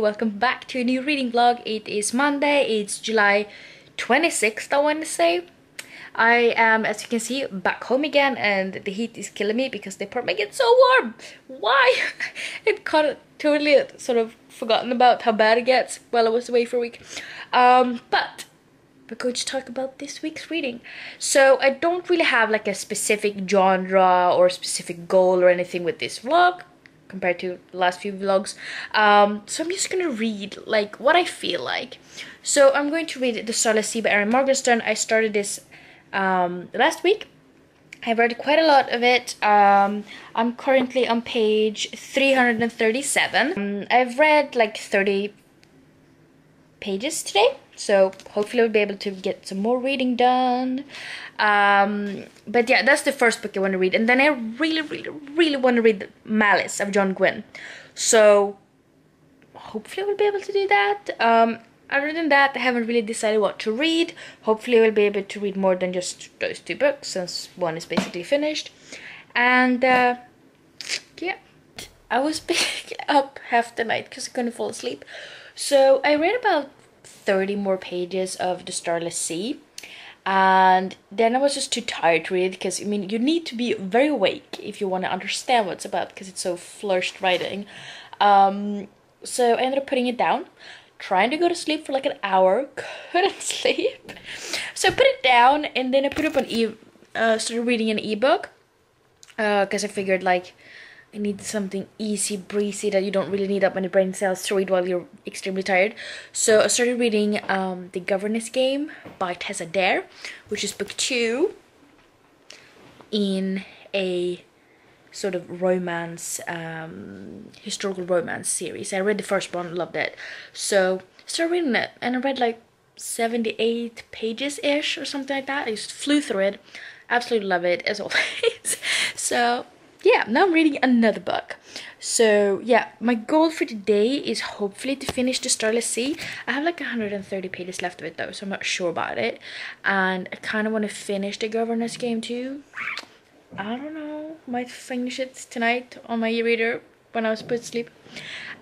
welcome back to a new reading vlog. It is Monday, it's July 26th, I want to say. I am, as you can see, back home again, and the heat is killing me because the apartment gets so warm. Why? It totally sort of forgotten about how bad it gets while I was away for a week. But we're going to talk about this week's reading. So I don't really have like a specific genre or specific goal or anything with this vlog compared to the last few vlogs. So I'm just gonna read like what I feel like. So I'm going to read The Starless Sea by Erin Morgenstern. I started this last week. I read quite a lot of it. I'm currently on page 337. I've read like 30 pages today, so hopefully I'll be able to get some more reading done. But yeah, that's the first book I want to read, and then I really want to read Malice of John Quinn. So hopefully I will be able to do that. Other than that, I haven't really decided what to read. Hopefully I will be able to read more than just those two books, since one is basically finished. And yeah, I was basically up half the night because I couldn't fall asleep. So I read about 30 more pages of The Starless Sea, and then I was just too tired to read, because I mean you need to be very awake if you want to understand what it's about, because it's so flourished writing. So I ended up putting it down, trying to go to sleep for like an hour, couldn't sleep, so I put it down, and then I put up started reading an ebook, because I figured like I need something easy breezy that you don't really need that many brain cells to read while you're extremely tired. So I started reading The Governess Game by Cassadair, which is book 2 in a sort of romance, historical romance series. I read the first one, loved it. So I started reading it, and I read like 78 pages-ish or something like that. I just flew through it. Absolutely love it, as always. So yeah, now I'm reading another book. So yeah, my goal for today is hopefully to finish The Starless Sea. I have like 130 pages left of it though, so I'm not sure about it. And I kind of want to finish The Governess Game too. I don't know, might finish it tonight on my e-reader when I was put to sleep.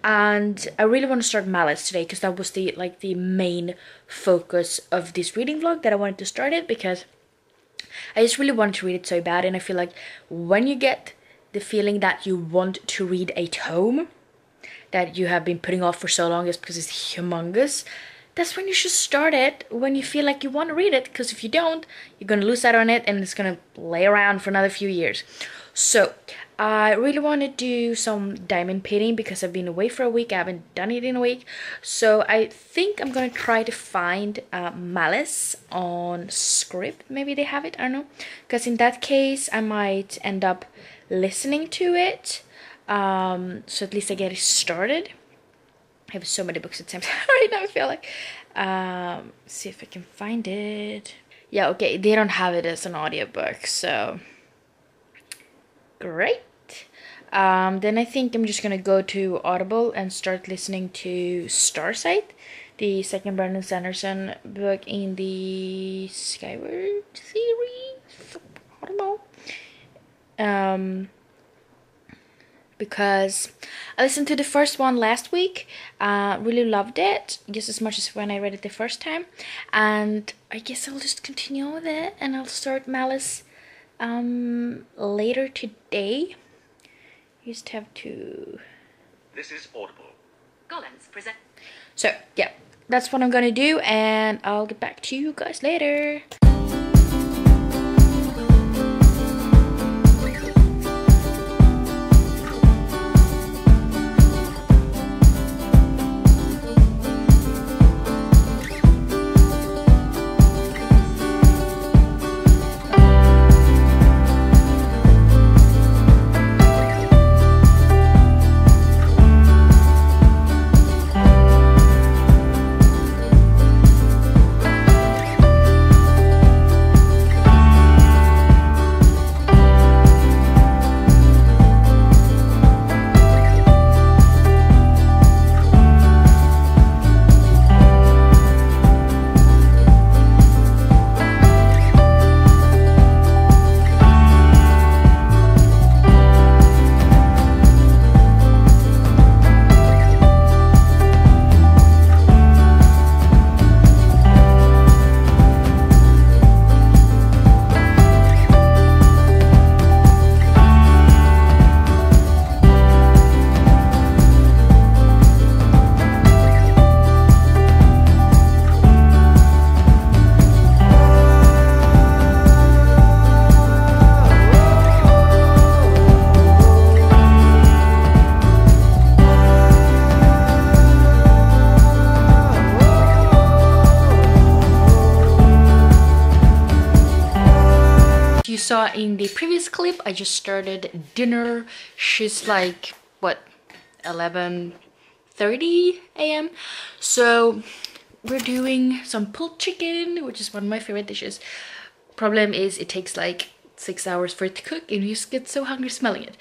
And I really want to start Malice today, because that was the main focus of this reading vlog, that I wanted to start it, because I just really wanted to read it so bad. And I feel like when you get the feeling that you want to read a tome that you have been putting off for so long just because it's humongous, that's when you should start it, when you feel like you want to read it, because if you don't, you're going to lose out on it and it's going to lay around for another few years. So I really want to do some diamond painting because I've been away for a week. I haven't done it in a week. So I think I'm going to try to find Malice on Script. Maybe they have it, I don't know. Because in that case, I might end up listening to it. So at least I get it started. I have so many books at the same time right now, I feel like. See if I can find it. Yeah, okay, they don't have it as an audiobook, so great. Then I think I'm just gonna go to Audible and start listening to Starsight, the second Brandon Sanderson book in the Skyward series. I don't know. Because I listened to the first one last week, really loved it, just as much as when I read it the first time, and I guess I'll just continue with it, and I'll start Malice later today. You just have to... This is Audible. Gollens present. So yeah, that's what I'm gonna do, and I'll get back to you guys later. saw in the previous clip, I just started dinner. She's like, what, 11:30 a.m. So we're doing some pulled chicken, which is one of my favorite dishes. Problem is it takes like 6 hours for it to cook and you just get so hungry smelling it.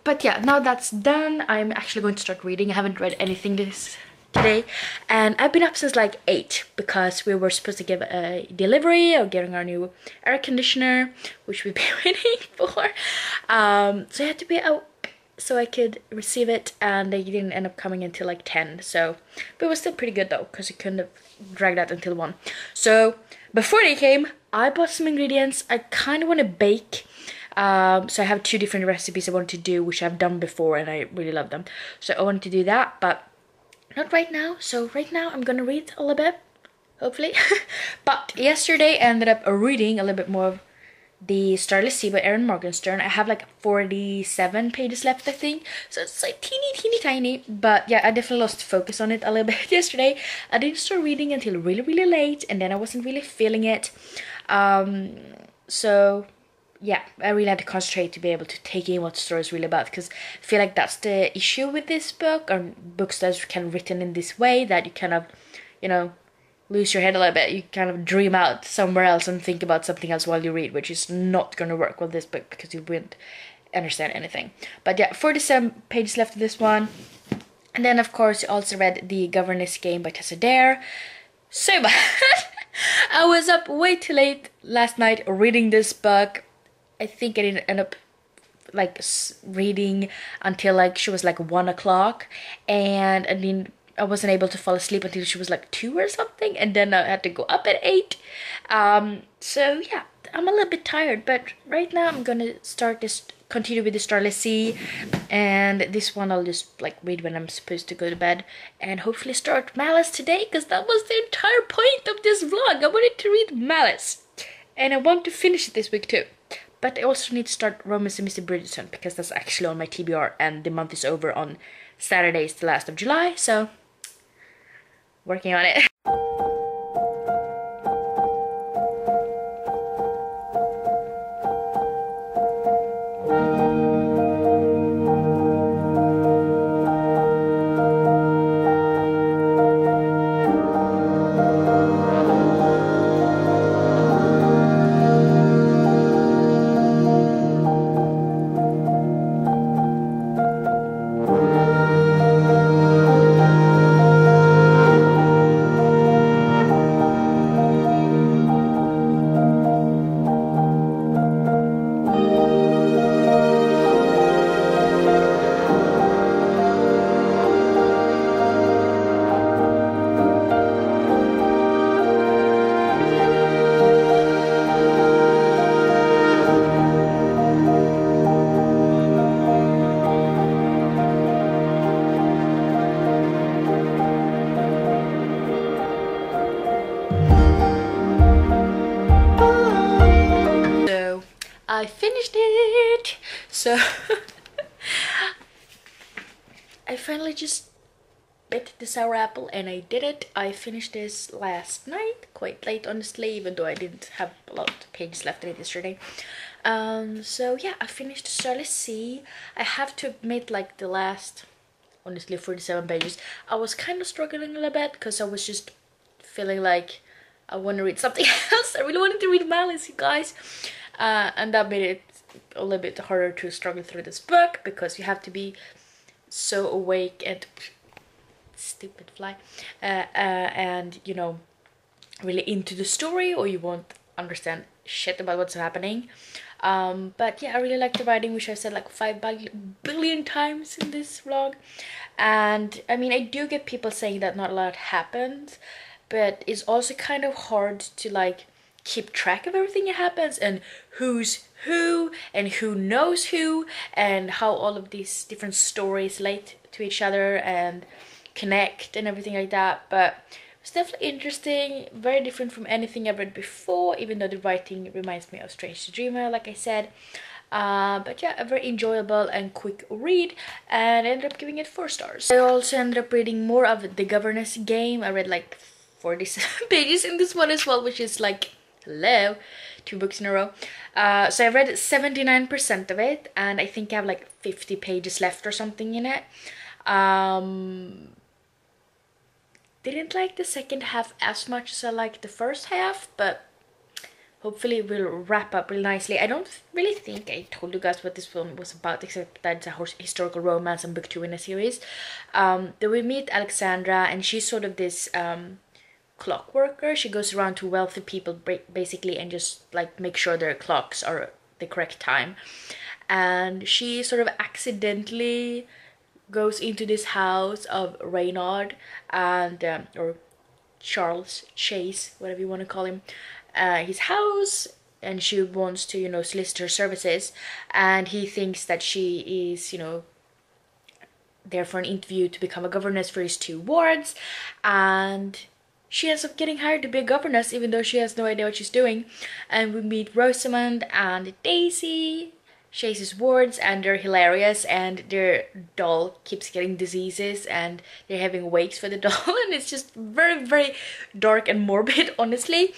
But yeah, now that's done, I'm actually going to start reading. I haven't read anything today, and I've been up since like 8 because we were supposed to give a delivery of getting our new air conditioner, which we've been waiting for. So I had to be out so I could receive it, and they didn't end up coming until like 10. So, but it was still pretty good though, because it couldn't have dragged out until 1. So before they came, I bought some ingredients. I kind of want to bake. So I have 2 different recipes I want to do, which I've done before and I really love them. So I wanted to do that, but not right now. So right now I'm gonna read a little bit, hopefully. But yesterday I ended up reading a little bit more of the Starless Sea by Erin Morgenstern. I have like 47 pages left, I think. So it's like teeny tiny. But yeah, I definitely lost focus on it a little bit yesterday. I didn't start reading until really late, and then I wasn't really feeling it. So yeah, I really had to concentrate to be able to take in what the story is really about, because I feel like that's the issue with this book, or books that's kind of written in this way, that you kind of, you know, lose your head a little bit. You kind of dream out somewhere else and think about something else while you read, which is not going to work with this book because you wouldn't understand anything. But yeah, 47 pages left of this one. And then of course I also read The Governess Game by Cassadair. So bad. I was up way too late last night reading this book. I think I didn't end up like reading until like she was like 1 o'clock, and I wasn't able to fall asleep until she was like 2 or something, and then I had to go up at 8. So yeah, I'm a little bit tired, but right now I'm gonna continue with the Starless Sea, and this one I'll just like read when I'm supposed to go to bed, and hopefully start Malice today, because that was the entire point of this vlog. I wanted to read Malice, and I want to finish it this week too. But I also need to start Romance and Mr. Bridgerton, because that's actually on my TBR, and the month is over on Saturday, is the last of July, so working on it. I finished it! So I finally just bit the sour apple, and I did it. I finished this last night, quite late honestly, even though I didn't have a lot of pages left in it yesterday. So yeah, I finished Starless Sea. I have to admit, like the last, honestly, 47 pages, I was kind of struggling a little bit, because I was just feeling like I want to read something else. I really wanted to read Malice, you guys. And that made it a little bit harder to struggle through this book, because you have to be so awake and stupid fly and you know, really into the story, or you won't understand shit about what's happening. But yeah, I really like the writing, which I said like 5 billion times in this vlog. And I mean, I do get people saying that not a lot happens, but it's also kind of hard to like keep track of everything that happens, and who's who, and who knows who, and how all of these different stories relate to each other and connect and everything like that. But it's definitely interesting, very different from anything I've read before, even though the writing reminds me of Strange the Dreamer, like I said. But yeah, a very enjoyable and quick read, and I ended up giving it 4 stars. I also ended up reading more of The Governess Game. I read like 47 pages in this one as well, which is like Hello, 2 books in a row. So I read 79% of it, and I think I have like 50 pages left or something in it. Didn't like the second half as much as I liked the first half, but hopefully it will wrap up really nicely. I don't really think I told you guys what this one was about, except that it's a historical romance and book 2 in a series. Then we meet Alexandra, and she's sort of this clock worker. She goes around to wealthy people basically and just like make sure their clocks are the correct time. And she sort of accidentally goes into this house of Reynard and or Charles Chase, whatever you want to call him, his house, and she wants to, you know, solicit her services, and he thinks that she is, you know, there for an interview to become a governess for his 2 wards, and she ends up getting hired to be a governess even though she has no idea what she's doing. And we meet Rosamond and Daisy, Chase's wards, and they're hilarious, and their doll keeps getting diseases and they're having wakes for the doll and it's just very, very dark and morbid, honestly.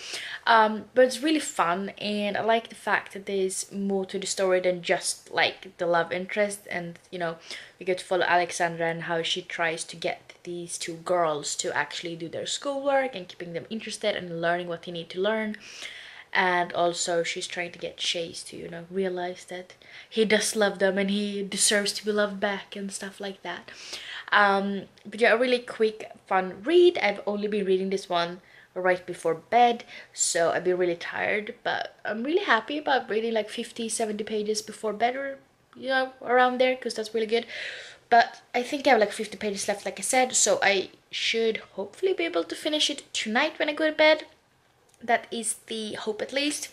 But it's really fun, and I like the fact that there's more to the story than just like the love interest, and you know, we get to follow Alexandra and how she tries to get these 2 girls to actually do their schoolwork and keeping them interested and learning what they need to learn. And also she's trying to get Chase to, you know, realize that he does love them and he deserves to be loved back and stuff like that. But yeah, a really quick, fun read. I've only been reading this one right before bed, so I've been really tired, but I'm really happy about reading like 50-70 pages before bed, or you know, around there, because that's really good. But I think I have like 50 pages left, like I said, so I should hopefully be able to finish it tonight when I go to bed. That is the hope, at least.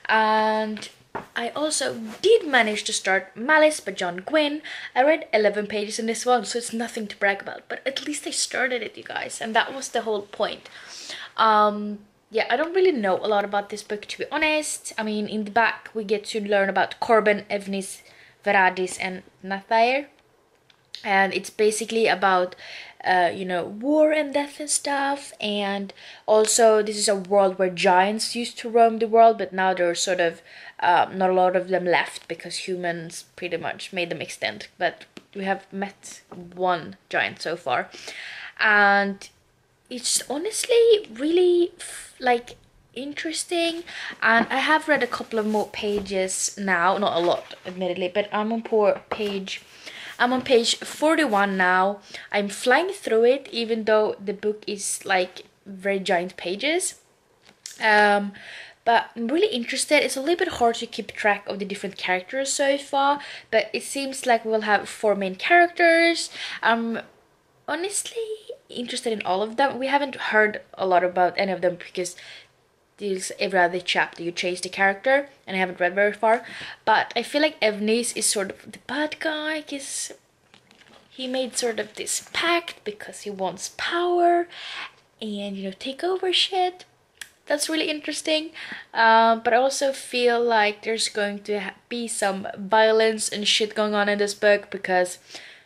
And I also did manage to start Malice by John Quinn. I read 11 pages in this one, so it's nothing to brag about, but at least I started it, you guys, and that was the whole point. Yeah, I don't really know a lot about this book, to be honest. I mean, in the back we get to learn about Corbin, Evnis, Veradis, and Nathair. And it's basically about you know, war and death and stuff. And also this is a world where giants used to roam the world, but now there's sort of not a lot of them left because humans pretty much made them extinct. But we have met one giant so far, and it's honestly really like interesting. And I have read a couple of more pages now, not a lot admittedly, but I'm on page 41 now. I'm flying through it, even though the book is like very giant pages. But I'm really interested. It's a little bit hard to keep track of the different characters so far, but it seems like we'll have 4 main characters. I'm honestly interested in all of them. We haven't heard a lot about any of them because every other chapter you chase the character, and I haven't read very far. But I feel like Evnis is sort of the bad guy because he made sort of this pact because he wants power and, you know, take over shit. That's really interesting. But I also feel like there's going to be some violence and shit going on in this book because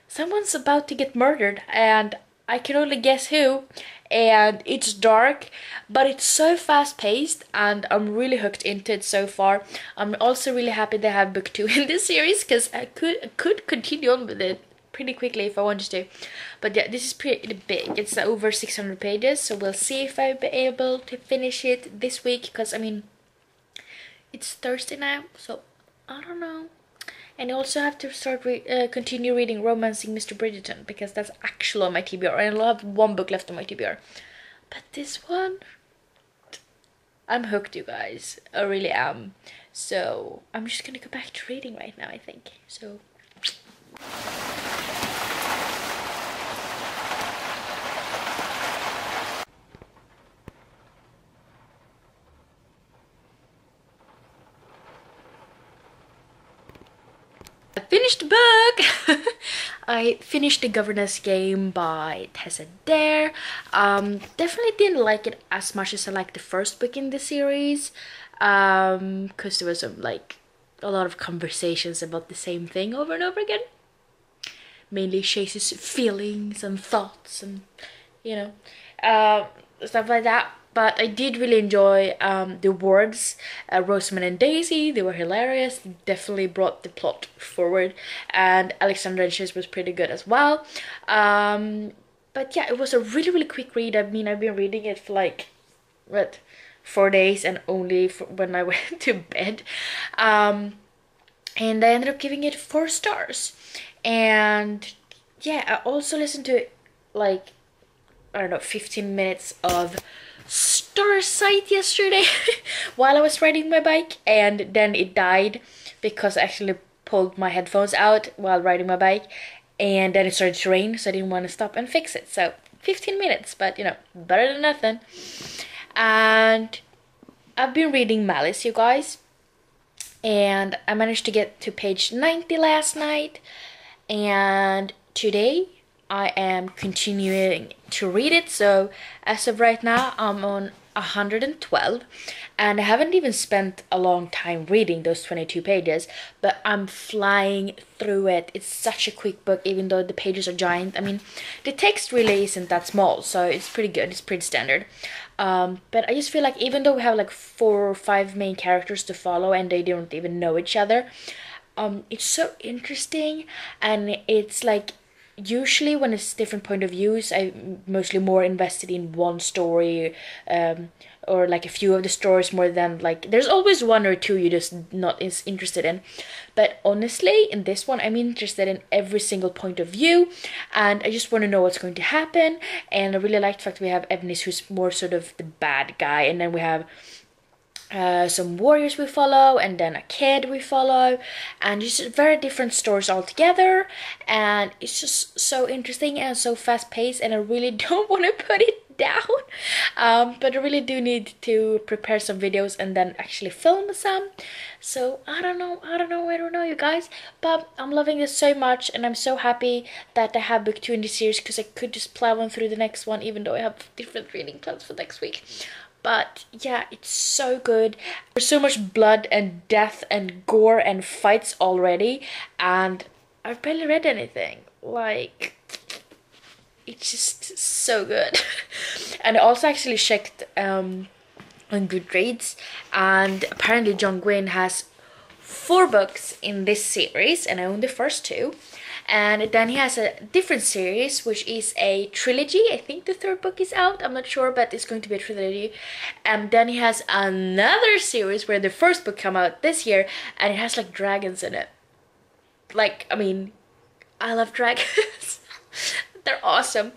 someone's about to get murdered, and I can only guess who. And it's dark, but it's so fast-paced, and I'm really hooked into it so far. I'm also really happy they have book 2 in this series, because I could continue on with it pretty quickly if I wanted to. But yeah, this is pretty big. It's over 600 pages, so we'll see if I'll be able to finish it this week, because I mean, it's Thursday now, so I don't know. And I also have to start continue reading Romancing Mr. Bridgerton, because that's actually on my TBR, and I'll have 1 book left on my TBR. But this one, I'm hooked, you guys. I really am. So I'm just gonna go back to reading right now, I think. So I finished the book! I finished The Governess Game by Tessa Dare. Definitely didn't like it as much as I liked the first book in the series. Because there was like a lot of conversations about the same thing over and over again. Mainly Chase's feelings and thoughts and, you know, stuff like that. But I did really enjoy the words, Rosamund and Daisy. They were hilarious. They definitely brought the plot forward. And Alexandra and Shiz was pretty good as well. But yeah, it was a really, really quick read. I mean, I've been reading it for like, what, 4 days, and only when I went to bed. And I ended up giving it 4 stars. And yeah, I also listened to like, I don't know, 15 minutes of Starsight yesterday while I was riding my bike, and then it died because I actually pulled my headphones out while riding my bike, and then it started to rain, so I didn't want to stop and fix it. So 15 minutes, but you know, better than nothing. And I've been reading Malice, you guys, and I managed to get to page 90 last night, and today I am continuing to read it. So as of right now, I'm on 112, and I haven't even spent a long time reading those 22 pages, but I'm flying through it. It's such a quick book, even though the pages are giant. I mean, the text really isn't that small, so it's pretty good. It's pretty standard. But I just feel like even though we have like 4 or 5 main characters to follow and they don't even know each other, it's so interesting. And it's like, usually when it's different point of views, I'm mostly more invested in one story, or like a few of the stories, more than like, there's always 1 or 2 you're just not as interested in. But honestly, in this one, I'm interested in every single point of view, and I just want to know what's going to happen. And I really like the fact we have Evnis, who's more sort of the bad guy, and then we have some warriors we follow, and then a kid we follow, and just very different stories altogether. And it's just so interesting and so fast paced, and I really don't want to put it down, but I really do need to prepare some videos and then actually film some. So I don't know you guys, but I'm loving this so much, and I'm so happy that I have book 2 in this series, because I could just plow on through the next one, even though I have different reading plans for next week. But yeah, it's so good. There's so much blood and death and gore and fights already, and I've barely read anything. Like, it's just so good. And I also actually checked on Goodreads, and apparently John Gwynne has 4 books in this series, and I own the first 2. And then he has a different series, which is a trilogy. I think the 3rd book is out, I'm not sure, but it's going to be a trilogy. And then he has another series where the first book came out this year, and it has like dragons in it. Like, I mean, I love dragons. They're awesome.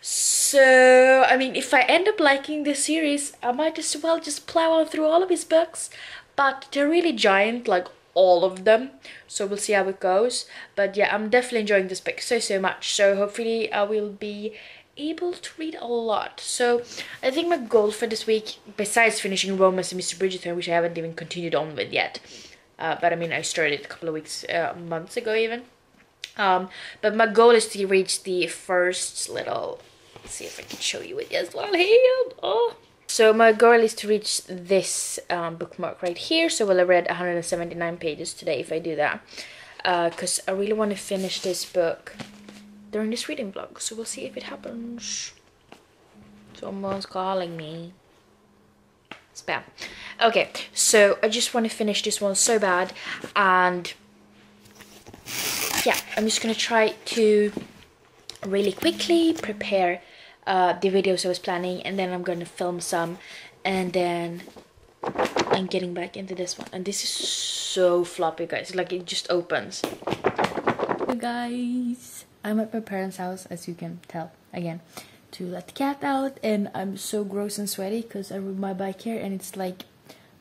So, I mean, if I end up liking this series, I might as well just plow on through all of his books. But they're really giant, like all of them, so we'll see how it goes. But yeah, I'm definitely enjoying this book so much, so hopefully I will be able to read a lot. So I think my goal for this week, besides finishing Romance and Mr. Bridgerton, which I haven't even continued on with yet, but I mean, I started a couple of weeks, months ago even, but my goal is to reach the first little, let's see if I can show you it as well here. So my goal is to reach this bookmark right here. So we'll have read 179 pages today if I do that. Because I really want to finish this book during this reading vlog. So we'll see if it happens. Someone's calling me. Spam. Okay, so I just want to finish this one so bad. And yeah, I'm just going to try to really quickly prepare the videos I was planning, and then I'm gonna film some, and then I'm getting back into this one. And this is so floppy, guys, like it just opens. Hey guys, I'm at my parents' house, as you can tell, again, to let the cat out, and I'm so gross and sweaty because I rode my bike here, and it's like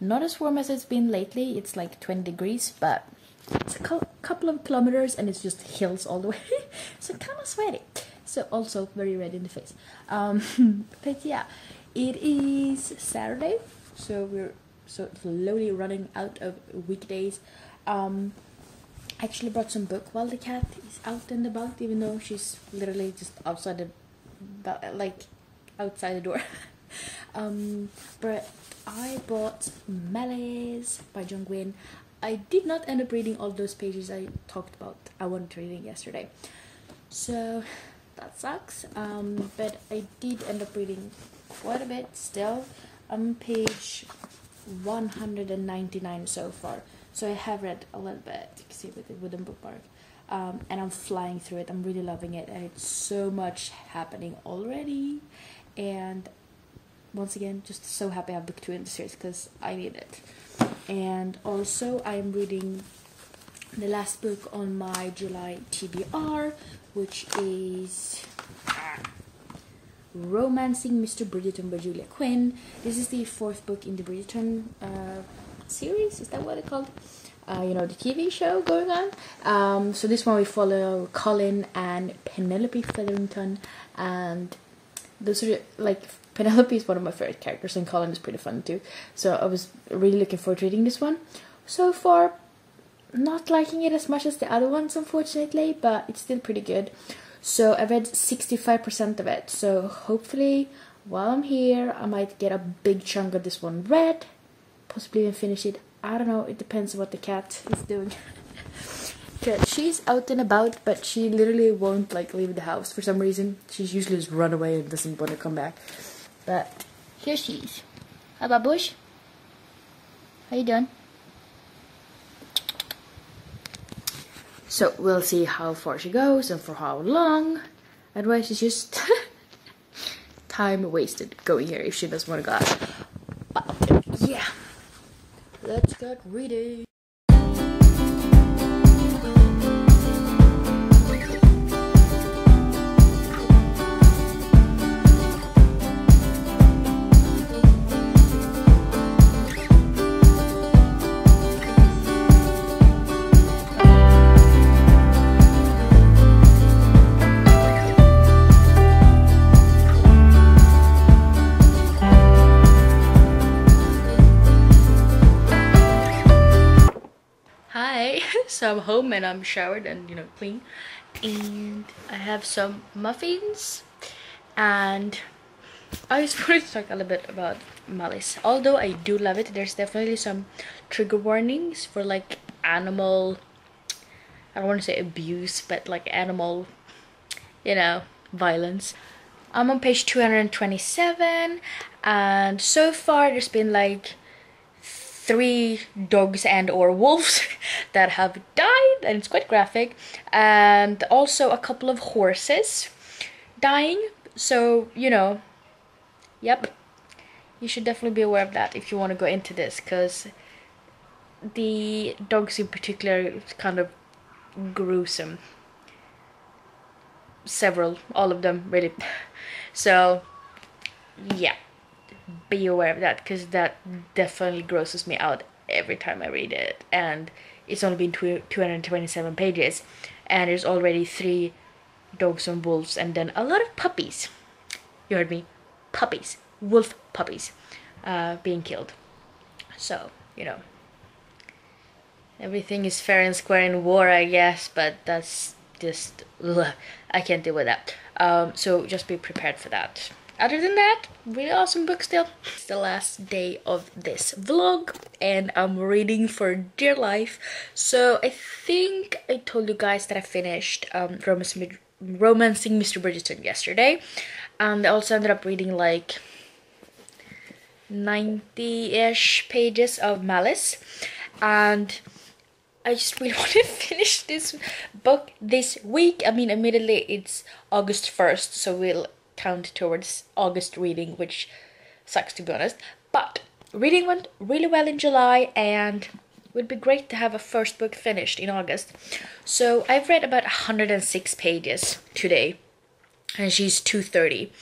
not as warm as it's been lately. It's like 20 degrees, but it's a couple of kilometers and it's just hills all the way. So kind of sweaty. So also very red in the face. But yeah, it is Saturday, so we're so slowly running out of weekdays. I actually brought some book while the cat is out and about, even though she's literally just outside outside the door. But I bought Malice by John Gwynne. I did not end up reading all those pages I talked about I wanted reading yesterday, so that sucks. But I did end up reading quite a bit still. I'm on page 199 so far. So I have read a little bit, you can see with the wooden bookmark. And I'm flying through it. I'm really loving it, and it's so much happening already. And once again, just so happy I have book 2 in the series because I need it. And also I'm reading the last book on my July TBR, which is Romancing Mr. Bridgerton by Julia Quinn. This is the 4th book in the Bridgerton series, is that what it's called? You know, the TV show going on. So this one we follow Colin and Penelope Featherington, and those are like, Penelope is one of my favorite characters, and Colin is pretty fun too. So I was really looking forward to reading this one. So far, not liking it as much as the other ones, unfortunately, but it's still pretty good. So I read 65% of it. So hopefully, while I'm here, I might get a big chunk of this one read, possibly even finish it. I don't know, it depends on what the cat is doing. She's out and about, but she literally won't like leave the house for some reason. She's usually just run away and doesn't want to come back. But here she is. Hi, Babush. How you doing? So we'll see how far she goes and for how long. Otherwise, it's just time wasted going here if she doesn't want to go out. But yeah. Let's get reading. So I'm home and I'm showered and, you know, clean, and I have some muffins, and I just wanted to talk a little bit about Malice. Although I do love it, there's definitely some trigger warnings for like animal, I don't want to say abuse, but like animal, you know, violence. I'm on page 227, and so far there's been like 3 dogs and or wolves that have died, and it's quite graphic, and also a couple of horses dying. So, you know, yep, you should definitely be aware of that if you want to go into this, because the dogs in particular is kind of gruesome. All of them really. So yeah, be aware of that, because that definitely grosses me out every time I read it. And it's only been 227 pages, and there's already 3 dogs and wolves, and then a lot of puppies. You heard me, puppies, wolf puppies, being killed. So, you know, everything is fair and square in war, I guess, but that's just, ugh, I can't deal with that. So just be prepared for that. Other than that, really awesome book still. It's the last day of this vlog, and I'm reading for dear life. So I think I told you guys that I finished Romancing Mr. Bridgerton yesterday, and I also ended up reading like 90-ish pages of Malice, and I just really want to finish this book this week. I mean, admittedly, it's August 1st, so we'll count towards August reading, which sucks to be honest. But reading went really well in July, and it would be great to have a first book finished in August. So I've read about 106 pages today, and she's 2:30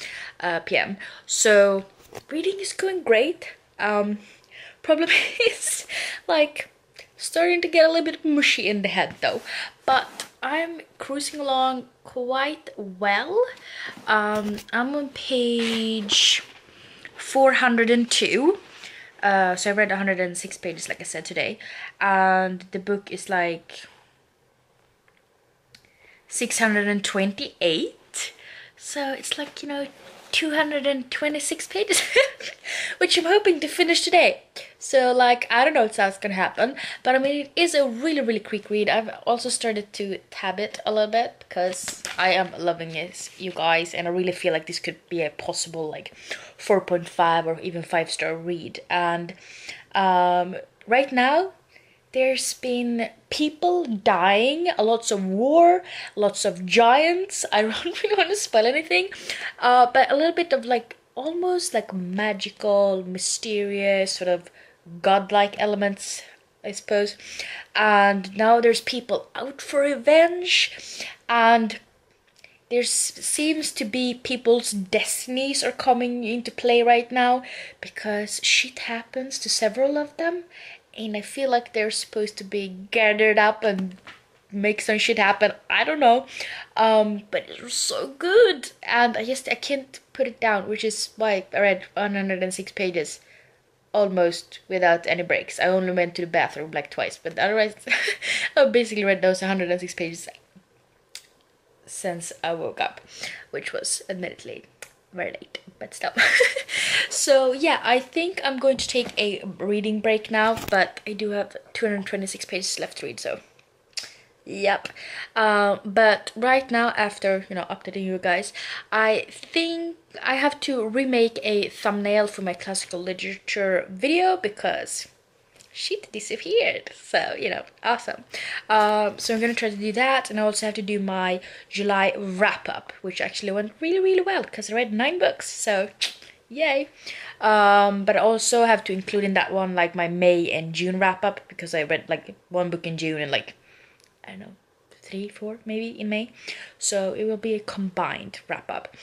p.m. So reading is going great. Problem is like starting to get a little bit mushy in the head though, but I'm cruising along quite well. I'm on page 402. So I read 106 pages, like I said, today, and the book is like 628. So it's like, you know, 226 pages, which I'm hoping to finish today. So like, I don't know if that's gonna happen, but I mean, it is a really quick read. I've also started to tab it a little bit because I am loving this, you guys, and I really feel like this could be a possible like 4.5 or even 5-star read. And right now there's been people dying, lots of war, lots of giants. I don't really want to spoil anything, but a little bit of like almost like magical, mysterious, sort of godlike elements, I suppose. And now there's people out for revenge, and there seems to be people's destinies are coming into play right now because shit happens to several of them, and I feel like they're supposed to be gathered up and make some shit happen. I don't know, but it was so good, and I can't put it down, which is why I read 106 pages almost without any breaks. I only went to the bathroom like twice, but otherwise I basically read those 106 pages since I woke up, which was admittedly very late, but still. So yeah, I think I'm going to take a reading break now, but I do have 226 pages left to read, so yep. But right now, after updating you guys, I think I have to remake a thumbnail for my classical literature video because shit disappeared. So awesome. So I'm gonna try to do that, and I also have to do my July wrap up, which actually went really well because I read 9 books, so yay. But I also have to include in that one like my May and June wrap up because I read like 1 book in June and like, I don't know, 3, 4 maybe in May, so it will be a combined wrap up.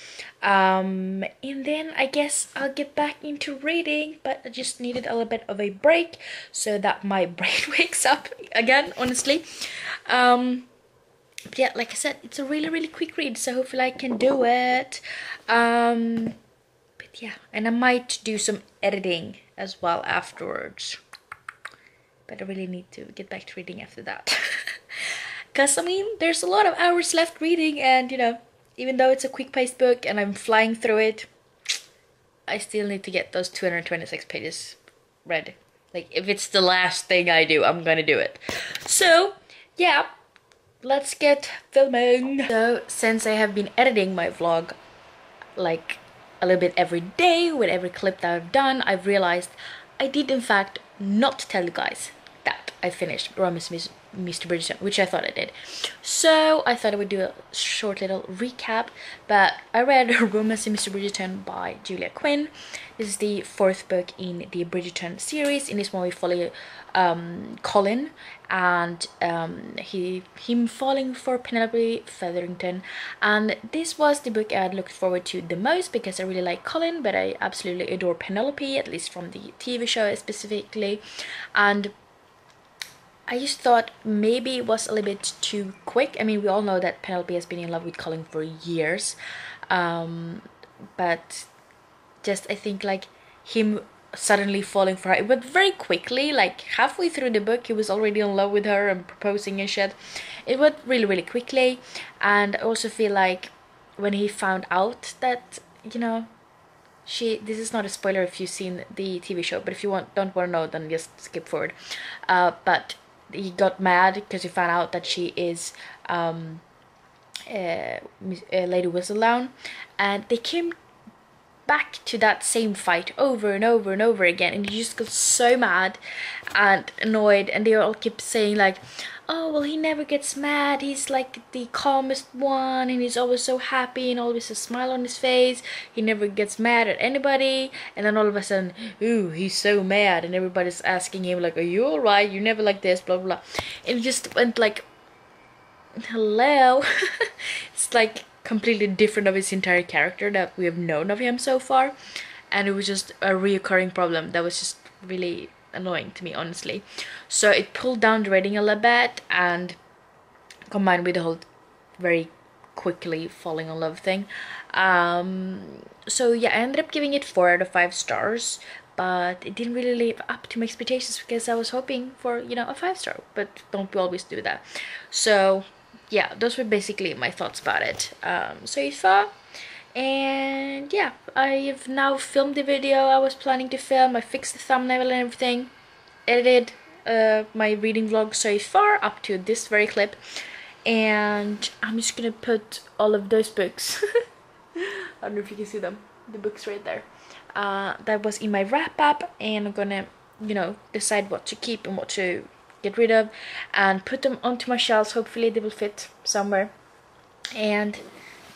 And then I guess I'll get back into reading, but I just needed a little bit of a break so that my brain wakes up again, honestly. But yeah, like I said, it's a really quick read, so hopefully I can do it. But yeah, and I might do some editing as well afterwards, but I really need to get back to reading after that. Because I mean, there's a lot of hours left reading, and even though it's a quick-paced book and I'm flying through it, I still need to get those 226 pages read. Like, if it's the last thing I do, I'm gonna do it. So yeah, let's get filming. So since I have been editing my vlog like a little bit every day with every clip that I've done, I've realized I did in fact not tell you guys that I finished Romance Mr. Bridgerton, which I thought I did. So I thought I would do a short little recap, but I read Romance Mr. Bridgerton by Julia Quinn. This is the 4th book in the Bridgerton series. In this one we follow Colin and him falling for Penelope Featherington, and this was the book I had looked forward to the most because I really like Colin, but I absolutely adore Penelope, at least from the TV show specifically. And I just thought maybe it was a little bit too quick. I mean, we all know that Penelope has been in love with Colin for years, but just I think like him suddenly falling for her, it went very quickly. Like halfway through the book he was already in love with her and proposing and shit. It went really quickly, and I also feel like when he found out that this is not a spoiler if you've seen the TV show, but if you don't want to know, then just skip forward. But he got mad because he found out that she is Lady Whistledown, and they came back to that same fight over and over again, and he just got so mad and annoyed, and they all kept saying like, oh well, he never gets mad, he's like the calmest one and he's always so happy and always a smile on his face, he never gets mad at anybody. And then all of a sudden, ooh, he's so mad, and everybody's asking him like, are you alright, you never like this, blah blah. And it just went like, hello. It's like completely different of his entire character that we have known of him so far, and it was just a reoccurring problem that was just really annoying to me, honestly. So it pulled down the rating a little bit, and combined with the whole very quickly falling in love thing. So yeah, I ended up giving it 4 out of 5 stars, but it didn't really live up to my expectations because I was hoping for a 5-star, but don't we always do that? So yeah, those were basically my thoughts about it. So far, And yeah, I've now filmed the video I was planning to film. I fixed the thumbnail and everything, edited my reading vlog so far up to this very clip, and I'm just gonna put all of those books I don't know if you can see them, the books right there, that was in my wrap up, and I'm gonna, you know, decide what to keep and what to get rid of and put them onto my shelves. Hopefully they will fit somewhere, and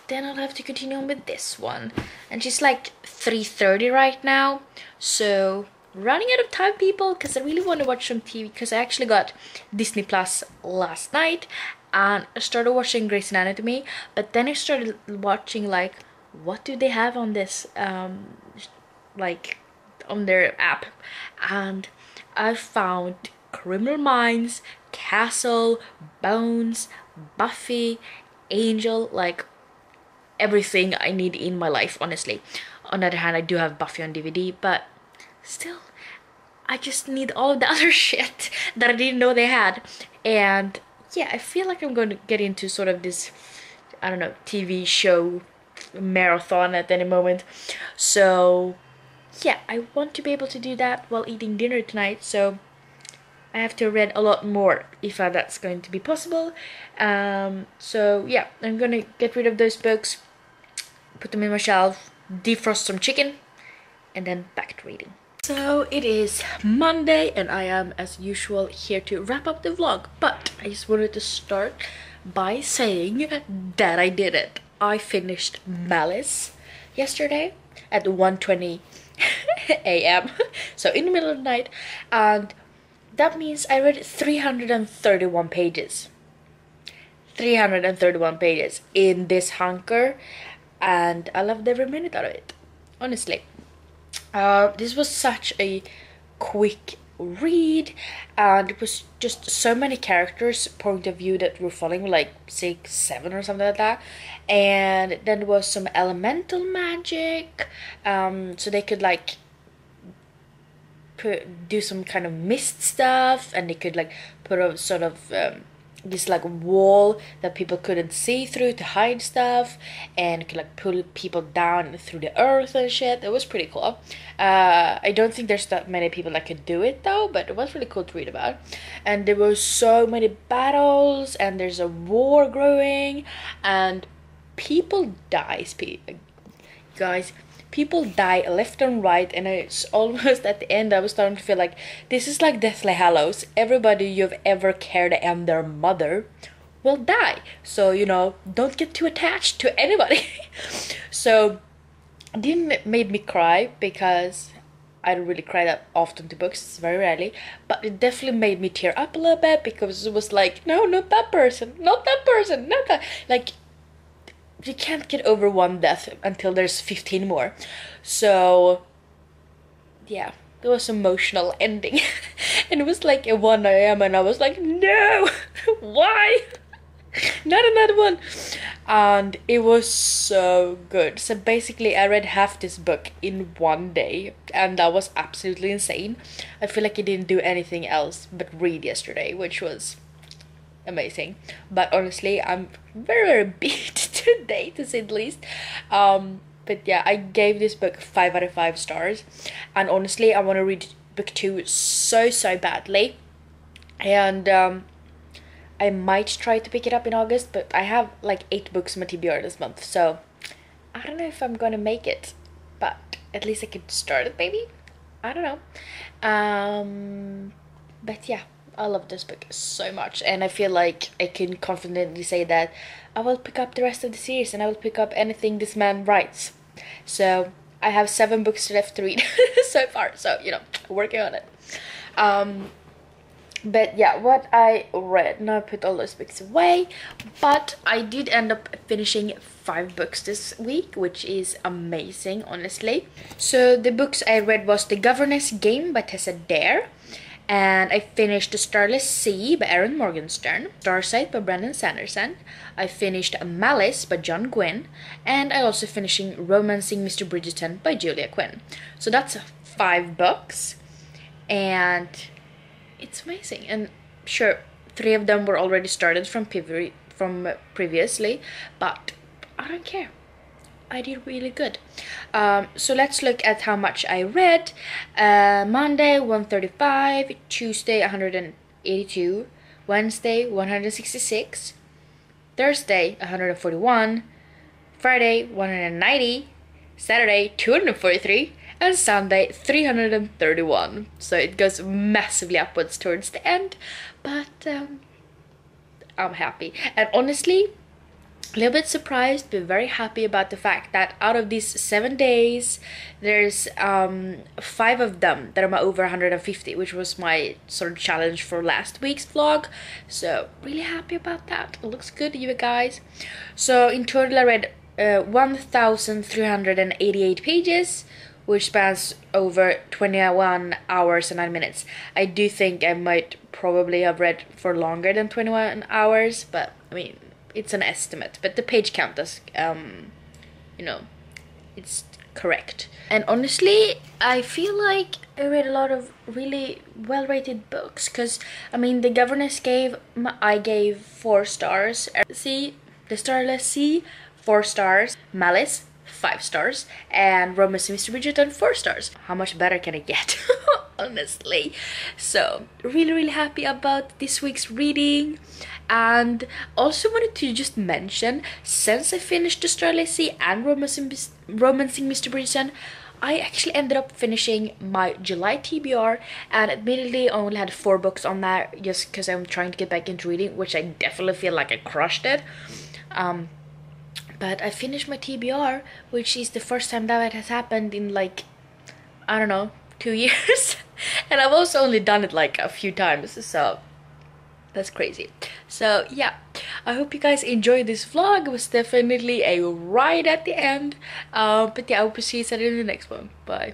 then I'll have to continue on with this one. And she's like 3:30 right now, so running out of time, people, because I really want to watch some TV, because I actually got Disney Plus last night and I started watching Grey's Anatomy, but then I started watching like what do they have on this like on their app, and I found Criminal Minds, Castle, Bones, Buffy, Angel, like everything I need in my life, honestly. On the other hand, I do have Buffy on DVD, but still, I just need all of the other shit that I didn't know they had. And yeah, I feel like I'm going to get into sort of this, I don't know, TV show marathon at any moment. So yeah, I want to be able to do that while eating dinner tonight, so I have to read a lot more if that's going to be possible. So yeah, I'm gonna get rid of those books, put them in my shelf, defrost some chicken, and then back to reading. So it is Monday and I am as usual here to wrap up the vlog, but I just wanted to start by saying that I did it. I finished Malice yesterday at 1:20 a.m. so in the middle of the night, and that means I read 331 pages. 331 pages in this hunker, and I loved every minute out of it, honestly. This was such a quick read, and it was just so many characters point of view that were following, like 6, 7 or something like that. And then there was some elemental magic, so they could like do some kind of mist stuff, and they could like put a sort of this like wall that people couldn't see through to hide stuff, and could like pull people down through the earth and shit. It was pretty cool. I don't think there's that many people that could do it though, but it was really cool to read about. And there were so many battles, and there's a war growing, and people die, guys. People die left and right, and it's almost at the end I was starting to feel like this is like Deathly Hallows. Everybody you've ever cared and their mother will die, so you know, don't get too attached to anybody. So it didn't made me cry, because I don't really cry that often to books, it's very rarely, but it definitely made me tear up a little bit, because it was like, no, not that person, not that person, not that, like, you can't get over one death until there's 15 more. So yeah, it was emotional ending. And it was like at 1 a.m. and I was like, no, why? Not another one. And it was so good. So basically I read half this book in one day, and that was absolutely insane. I feel like I didn't do anything else but read yesterday, which was amazing. But honestly, I'm very, very beat today, to say the least. But yeah, I gave this book 5 out of 5 stars, and honestly I want to read book 2 so badly, and I might try to pick it up in August, but I have like 8 books in my TBR this month, so I don't know if I'm gonna make it, but at least I could start it, maybe. I don't know. But yeah, I love this book so much, and I feel like I can confidently say that I will pick up the rest of the series, and I will pick up anything this man writes. So I have 7 books left to read so far, so you know, working on it. But yeah, what I read, now I put all those books away, but I did end up finishing 5 books this week, which is amazing, honestly. So the books I read was The Governess Game by Cassadair, and I finished The Starless Sea by Erin Morgenstern, Starsight by Brandon Sanderson. I finished Malice by John Quinn, and I also finishing Romancing Mr. Bridgerton by Julia Quinn. So that's 5 books, and it's amazing. And sure, 3 of them were already started from previously, but I don't care. I did really good. So let's look at how much I read. Monday 135, Tuesday 182, Wednesday 166, Thursday 141, Friday 190, Saturday 243, and Sunday 331. So it goes massively upwards towards the end, but I'm happy. And honestly, a little bit surprised but very happy about the fact that out of these 7 days, there's 5 of them that are over 150, which was my sort of challenge for last week's vlog. So really happy about that. It looks good, you guys. So in total I read 1,388 pages, which spans over 21 hours and 9 minutes. I do think I might probably have read for longer than 21 hours, but I mean, it's an estimate. But the page count does, you know, it's correct. And honestly, I feel like I read a lot of really well-rated books, because I mean, the Governess Game, I gave 4 stars. See, The Starless Sea, 4 stars. Malice, 5 stars. And Romance and Mystery Bridgerton, 4 stars. How much better can I get? Honestly. So really happy about this week's reading. And also wanted to just mention, since I finished The Starless Sea and Romancing Mr. Bridgerton, I actually ended up finishing my July TBR, and admittedly I only had 4 books on there just because I'm trying to get back into reading, which I definitely feel like I crushed it. But I finished my TBR, which is the first time that has happened in like, I don't know, 2 years. And I've also only done it like a few times, so that's crazy. So yeah, I hope you guys enjoyed this vlog. It was definitely a ride at the end. But yeah, I hope to see you in the next one. Bye.